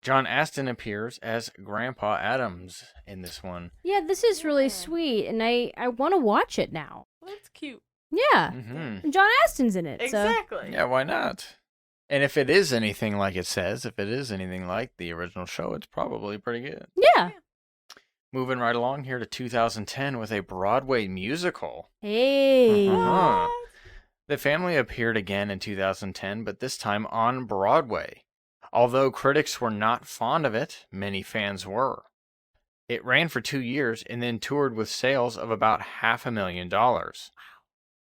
John Astin appears as Grandpa Addams in this one. Yeah, this is really Yeah. sweet, and I want to watch it now. Well, that's cute. Yeah. Hmm. And John Astin's in it. Exactly. Yeah, why not? And if it is anything like it says, if it is anything like the original show, it's probably pretty good. So, yeah. Moving right along here to 2010 with a Broadway musical. Hey. Uh-huh. The family appeared again in 2010, but this time on Broadway. Although critics were not fond of it, many fans were. It ran for 2 years and then toured with sales of about $500,000.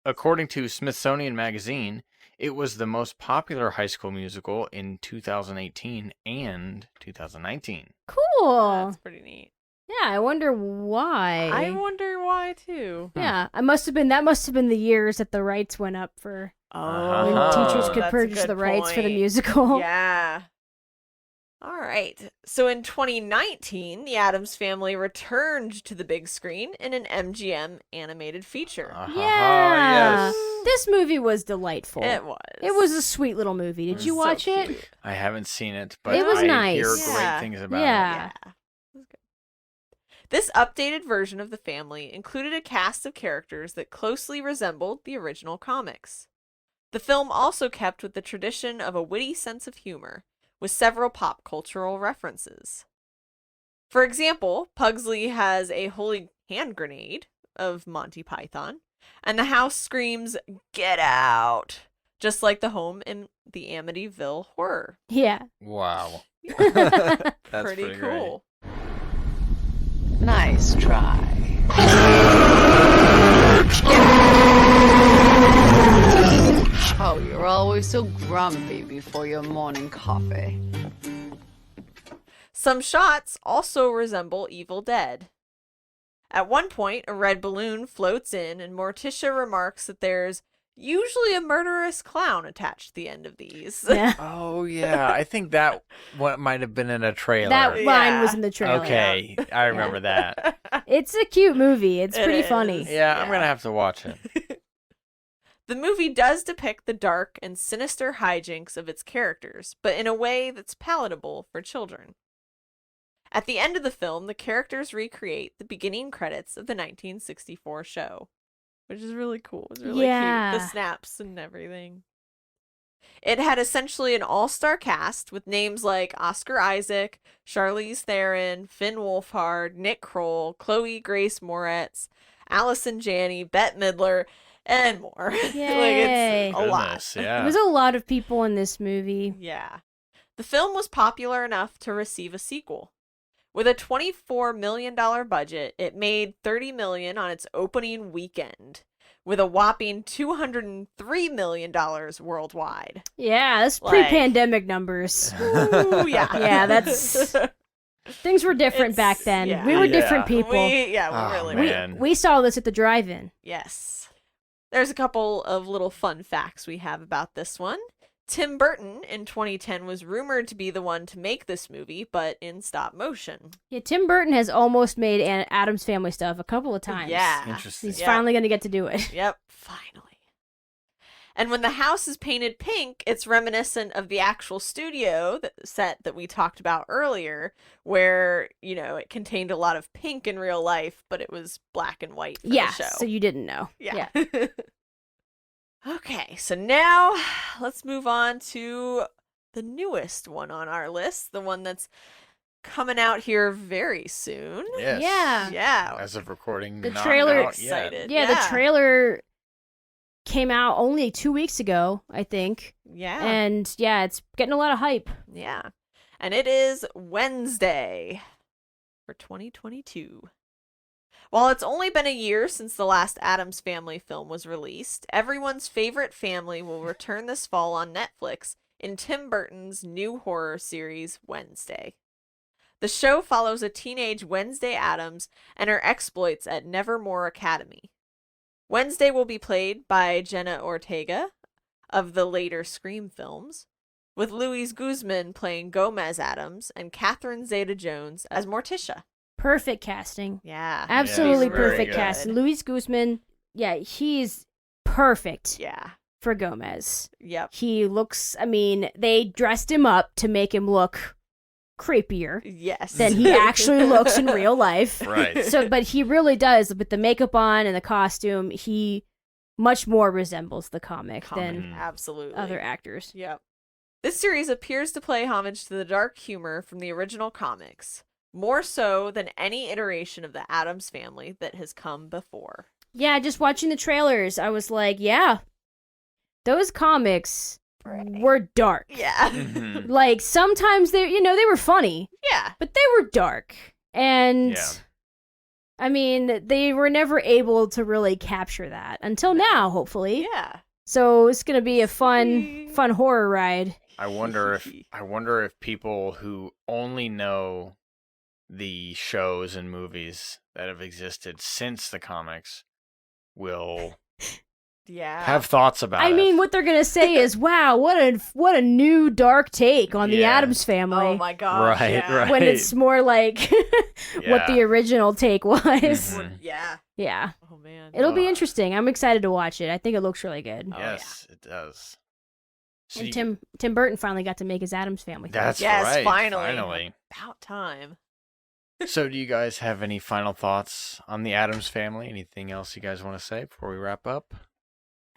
According to Smithsonian Magazine, it was the most popular high school musical in 2018 and 2019. Cool. That's pretty neat. Yeah, I wonder why. I wonder why too. Yeah, that must have been the years that the rights went up for Oh, when Uh-huh. teachers could that's a purchase good the rights for the point. musical. Yeah. All right. So in 2019, the Addams Family returned to the big screen in an MGM animated feature. Uh-huh, Yeah. yes. This movie was delightful. It was. It was a sweet little movie. Did you So watch it? cute. I haven't seen it, but It was I nice. hear Yeah. great things about Yeah. Yeah. It was good. This updated version of the family included a cast of characters that closely resembled the original comics. The film also kept with the tradition of a witty sense of humor, with several pop cultural references. For example, Pugsley has a holy hand grenade of Monty Python, and the house screams, "Get out!" just like the home in the Amityville Horror. Yeah. it. Wow. That's That's pretty pretty great. cool. Nice try. Oh, you're always so grumpy before your morning coffee. Some shots also resemble Evil Dead. At one point, a red balloon floats in, and Morticia remarks that there's usually a murderous clown attached to the end of these. Yeah. Oh, yeah. I think that what might have been in a trailer. That Yeah. line was in the trailer. Okay, I remember that. It's a cute movie. It's It pretty is. funny. Yeah, I'm going to have to watch it. The movie does depict the dark and sinister hijinks of its characters, but in a way that's palatable for children. At the end of the film, the characters recreate the beginning credits of the 1964 show, which is really cool. It's really Yeah. cute. The snaps and everything. It had essentially an all-star cast with names like Oscar Isaac, Charlize Theron, Finn Wolfhard, Nick Kroll, Chloe Grace Moretz, Allison Janney, Bette Midler, and more. Like, Yay. it's a lot. Goodness, yeah. There's a lot of people in this movie. Yeah. The film was popular enough to receive a sequel, With a $24 million budget, it made $30 million on its opening weekend, with a whopping $203 million worldwide. Yeah, that's Like- pre-pandemic numbers. Ooh, yeah. Yeah, that's... Things were different back then. yeah. We were Yeah. different people. We Oh, really man. were. We saw this at the drive-in. Yes. There's a couple of little fun facts we have about this one. Tim Burton in 2010 was rumored to be the one to make this movie, but in stop motion. Yeah, Tim Burton has almost made Addams Family stuff a couple of times. Yeah. Interesting. He's Yep. finally going to get to do it. Yep, finally. And when the house is painted pink, it's reminiscent of the actual studio set that we talked about earlier, where, it contained a lot of pink in real life, but it was black and white for Yeah, the show. so you didn't know. Yeah. Okay, so now let's move on to the newest one on our list, the one that's coming out here very soon. Yes. Yeah. Yeah. As of recording, The not trailer- out yet. Excited. Yeah, the trailer came out only 2 weeks ago, I think. Yeah. And yeah, it's getting a lot of hype. Yeah. And it is Wednesday for 2022. While it's only been a year since the last Addams Family film was released, everyone's favorite family will return this fall on Netflix in Tim Burton's new horror series, Wednesday. The show follows a teenage Wednesday Addams and her exploits at Nevermore Academy. Wednesday will be played by Jenna Ortega of the later Scream films, with Louise Guzman playing Gomez Addams and Catherine Zeta-Jones as Morticia. Perfect casting. Yeah. Absolutely he's very perfect good. casting. Luis Guzman, yeah, he's perfect Yeah. for Gomez. Yep. He looks, they dressed him up to make him look creepier Yes. than he actually looks in real life. Right. So, but he really does, with the makeup on and the costume, he much more resembles the comic than Absolutely. other actors. Yep. This series appears to play homage to the dark humor from the original comics, more so than any iteration of the Addams Family that has come before. Yeah, just watching the trailers, I was like, yeah, those comics were dark. Yeah. Mhm. Like, sometimes they were funny, Yeah. but they were dark. And, Yeah. they were never able to really capture that until now, hopefully. Yeah. So it's going to be a See? fun horror ride. I wonder if people who only know the shows and movies that have existed since the comics will Yeah. have thoughts about it. What they're going to say is, wow, what a new dark take on the Yeah. Addams Family. Oh my gosh. Right, yeah. right. When it's more like what Yeah. the original take was. Mhm. Yeah. Yeah. Oh man. It'll be Ugh. interesting. I'm excited to watch it. I think it looks really good. Oh, Yes, it does. And See, Tim Burton finally got to make his Addams Family film. That's Yes, right. finally. About time. So, do you guys have any final thoughts on the Addams Family? Anything else you guys want to say before we wrap up?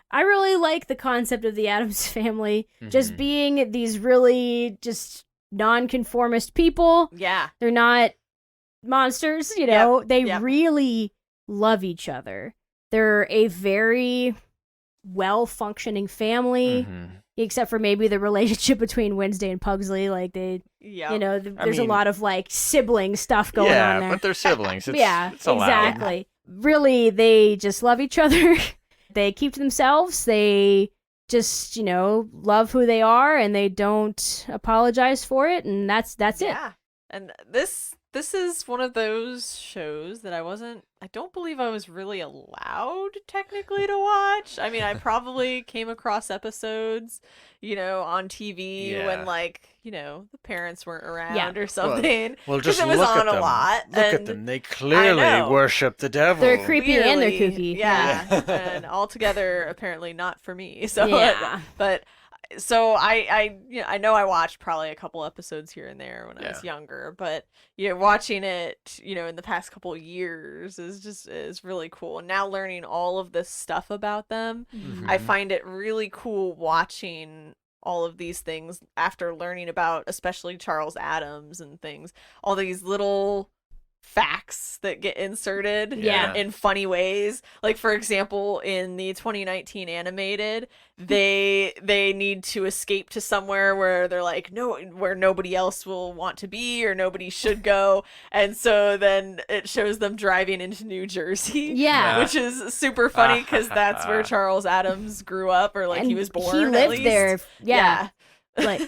I really like the concept of the Addams Family just Mhm. being these really just nonconformist people. Yeah. They're not monsters, They yep. really love each other. They're a very well-functioning family, Mhm. except for maybe the relationship between Wednesday and Pugsley. Like Yeah. there's a mean- lot of like sibling stuff going yeah, on there. but they're siblings. It's, yeah, it's allowed. exactly. Really, they just love each other. They keep to themselves. They just, love who they are, and they don't apologize for it, and that's it. Yeah. And this is one of those shows that I don't believe I was really allowed technically to watch. I probably came across episodes, on TV Yeah. when the parents weren't around Yeah. or something. Well, 'Cause just it was look on at a them. lot. Look at and them. They clearly know. worship the devil. They're creepy and they're clearly, kooky. Yeah. And altogether apparently not for me. So Yeah. but so I know I watched probably a couple episodes here and there when I was Yeah. younger, but watching it, in the past couple of years is really cool. And now learning all of this stuff about them, I Mhm. find it really cool watching all of these things after learning about especially Charles Addams and things, all these little facts that get inserted Yeah. in funny ways. Like, for example, in the 2019 animated, they need to escape to somewhere where they're like, no, where nobody else will want to be or nobody should go. And so then it shows them driving into New Jersey. Yeah. Which is super funny because that's where Charles Adams grew up, or like And he was born. He at lived least. there. Yeah. Like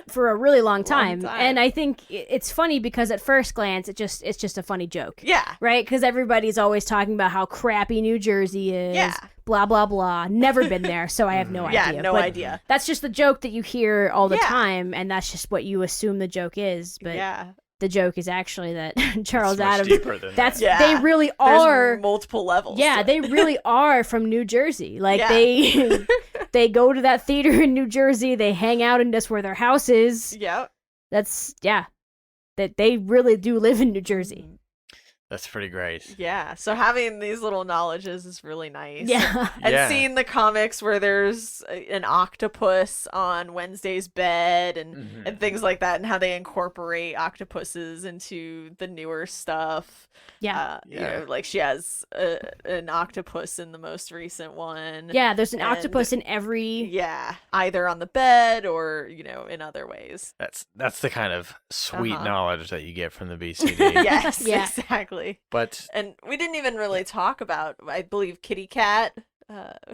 for a really long time. time. And I think it's funny because at first glance it's just a funny joke. Yeah. Right? Because everybody's always talking about how crappy New Jersey is. Yeah. Blah blah blah. Never been there, so I have no Yeah, idea. no But idea. That's just the joke that you hear all the Yeah. time, and that's just what you assume the joke is. But Yeah. the joke is actually that Charles It's much Adams. deeper than That's that. they Yeah. really There's are. multiple levels. Yeah, to it. they really are from New Jersey. Like Yeah. they go to that theater in New Jersey. They hang out in just where their house is. Yep. That they really do live in New Jersey. That's pretty great. Yeah. So having these little knowledges is really nice. Yeah. And Yeah. seeing the comics where there's an octopus on Wednesday's bed and things like that, and how they incorporate octopuses into the newer stuff. Yeah. You know, like she has an octopus in the most recent one. Yeah, there's an And- octopus in every. Yeah, either on the bed or, you know, in other ways. That's the kind of sweet Uh-huh. knowledge that you get from the BCD. Yes, Yeah. exactly. But And we didn't even really talk about, I believe, Kitty Cat,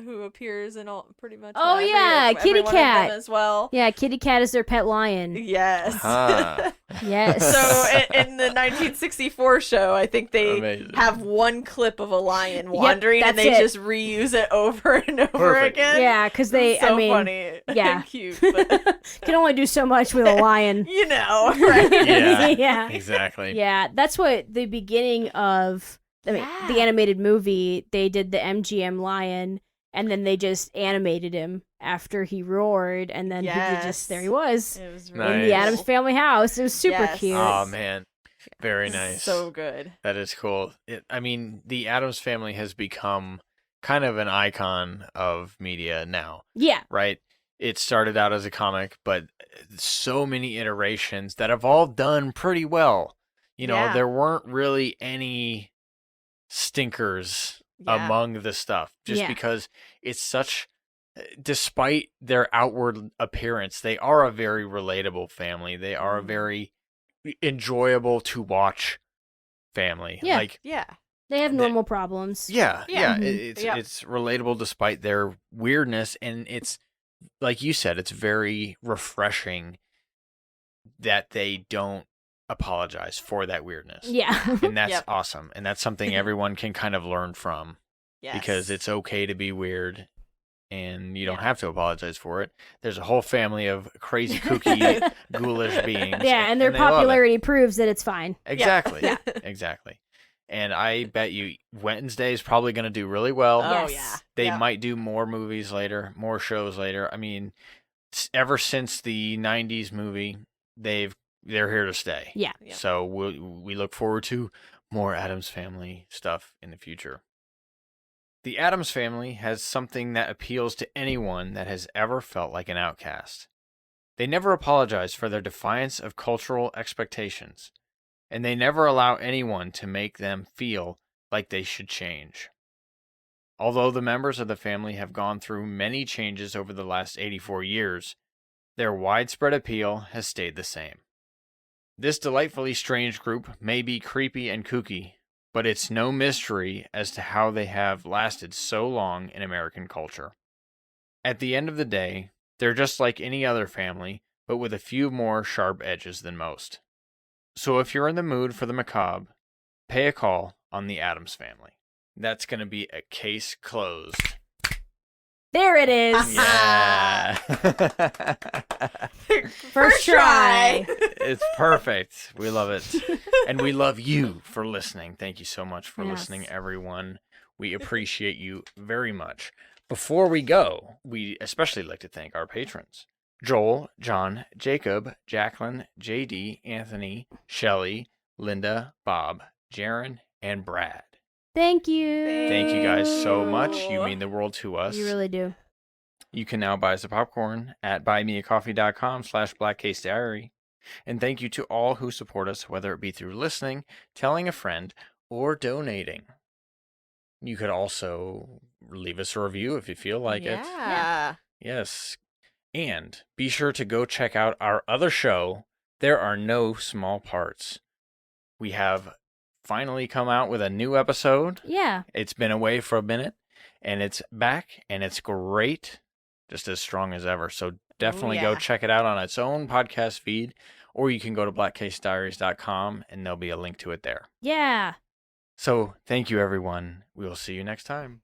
who appears in pretty much Oh, every Kitty one of Cat. them as well. Yeah, Kitty Cat is their pet lion. Yes. Ah. Yes. So in the 1964 show, I think they Amazing. have one clip of a lion wandering, and that's they it. just reuse it over and over Perfect. again. Yeah, because they. It's so I mean, funny. yeah. And cute, but can only do so much with a lion. you know, right? Yeah. Yeah. exactly. Yeah, that's what the beginning of the Yeah. animated movie. They did the MGM lion, and then they just animated him after he roared, and then he Yes. just there he was It was in Nice. the Addams Family house. It was super Yes. cute. Oh man, very nice. So good. That is cool. I mean, the Addams Family has become kind of an icon of media now, Yeah, right? It started out as a comic, but so many iterations that have all done pretty well. You know, Yeah. there weren't really any stinkers Yeah. among the stuff just Yeah. because it's such, despite their outward appearance, they are a very relatable family. They are a Mhm. very enjoyable to watch family. Yeah. Like, Yeah. they have They- normal problems. yeah, Yeah. yeah. Mhm. It's Yep. it's relatable despite their weirdness, and it's like you said, it's very refreshing that they don't apologize for that weirdness. Yeah. And that's Yep. awesome. And that's something everyone can kind of learn from Yes. because it's okay to be weird and you don't Yeah. have to apologize for it. There's a whole family of crazy, kooky, ghoulish beings. Yeah, and their they love it. popularity proves that it's fine. Exactly. Yeah. Exactly. And I bet you Wednesday is probably going to do really well. Oh Yes. yeah. They Yeah. might do more movies later, more shows later. I mean, ever since the 90s movie, they're here to stay. Yeah. Yeah. So we look forward to more Addams Family stuff in the future. The Addams Family has something that appeals to anyone that has ever felt like an outcast. They never apologize for their defiance of cultural expectations, and they never allow anyone to make them feel like they should change. Although the members of the family have gone through many changes over the last 84 years, their widespread appeal has stayed the same. This delightfully strange group may be creepy and kooky, but it's no mystery as to how they have lasted so long in American culture. At the end of the day, they're just like any other family, but with a few more sharp edges than most. So if you're in the mood for the macabre, pay a call on the Addams Family. That's going to be a case closed. There it is. Yeah. First try. It's perfect. We love it. And we love you for listening. Thank you so much for Yes. listening, everyone. We appreciate you very much. Before we go, we especially like to thank our patrons. Joel, John, Jacob, Jacqueline, JD, Anthony, Shelley, Linda, Bob, Jaron, and Brad. Thank you. Thank you guys so much. You Ew. mean the world to us. You really do. You can now buy us a popcorn at buymeacoffee.com/blackcasediary. And thank you to all who support us, whether it be through listening, telling a friend, or donating. You could also leave us a review if you feel like it. Yeah. Yes. And be sure to go check out our other show, There Are No Small Parts. We have finally come out with a new episode. Yeah. It's been away for a minute, and it's back, and it's great, just as strong as ever. So definitely go yeah. check it out on its own podcast feed, or you can go to blackcasediaries.com, and there'll be a link to it there. Yeah. So thank you, everyone. We will see you next time.